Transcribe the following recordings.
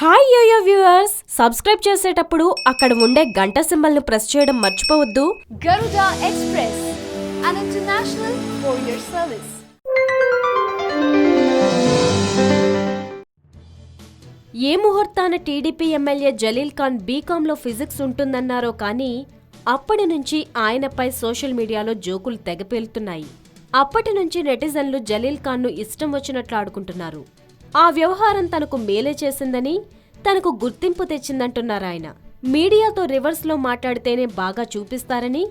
Hi yo-yo viewers, subscribe చేసేటప్పుడు అక్కడ ఉండే గంట సింబల్ ను ప్రెస్ చేయడం మర్చిపోవద్దు. Garuda Express, an international courier service. ఏ ముహూర్తాన టీడీపీ ఎమ్మెల్యే జలీల్ ఖాన్ బీకాంలో ఫిజిక్స్ ఉంటుందన్నారో కానీ అప్పటి నుంచి ఆయనపై సోషల్ మీడియాలో జోకులు తెగపేలుతున్నాయి. అప్పటి నుంచి నెటిజన్లు జలీల్ ఖాన్ను ఇష్టం వచ్చినట్లు ఆడుకుంటున్నారు. ఆ వ్యవహారం తనకు మేలే చేసిందని, తనకు గుర్తింపు తెచ్చిందంటున్నారాయన. మీడియాతో రివర్స్లో మాట్లాడితేనే బాగా చూపిస్తారని,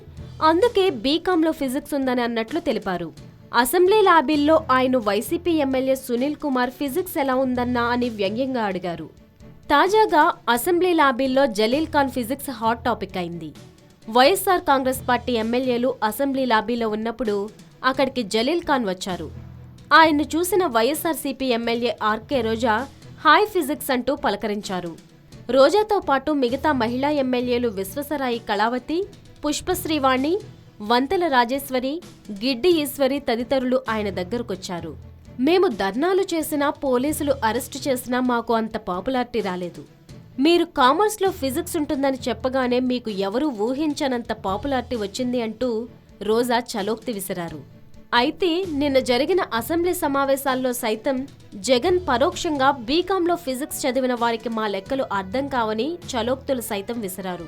అందుకే బీకాంలో ఫిజిక్స్ ఉందని అన్నట్లు తెలిపారు. అసెంబ్లీ లాబీల్లో ఆయన వైసీపీ ఎమ్మెల్యే సునీల్ కుమార్ ఫిజిక్స్ ఎలా ఉందన్నా అని వ్యంగ్యంగా అడిగారు. తాజాగా అసెంబ్లీ లాబీల్లో Jaleel Khan physics hot topic అయింది. వైఎస్ఆర్ కాంగ్రెస్ పార్టీ ఎమ్మెల్యేలు అసెంబ్లీ లాబీలో ఉన్నప్పుడు అక్కడికి జలీల్ ఖాన్ వచ్చారు. ఆయన్ను చూసిన YSRCP MLA RK Roja hi physics అంటూ పలకరించారు. రోజాతో పాటు మిగతా మహిళా ఎమ్మెల్యేలు విశ్వసరాయి కళావతి, పుష్పశ్రీవాణి, వంతెల రాజేశ్వరి, గిడ్డి ఈశ్వరి తదితరులు ఆయన దగ్గరకొచ్చారు. మేము ధర్నాలు చేసినా, పోలీసులు అరెస్టు చేసినా మాకు అంత పాపులారిటీ రాలేదు. మీరు కామర్స్లో ఫిజిక్స్ ఉంటుందని చెప్పగానే మీకు ఎవరూ ఊహించనంత పాపులారిటీ వచ్చింది అంటూ రోజా చలోక్తి విసిరారు. అయితే నిన్న జరిగిన అసెంబ్లీ సమావేశాల్లో సైతం జగన్ పరోక్షంగా బీకాంలో ఫిజిక్స్ చదివిన వారికి మా లెక్కలు అర్థం కావని చలోక్తులు సైతం విసిరారు.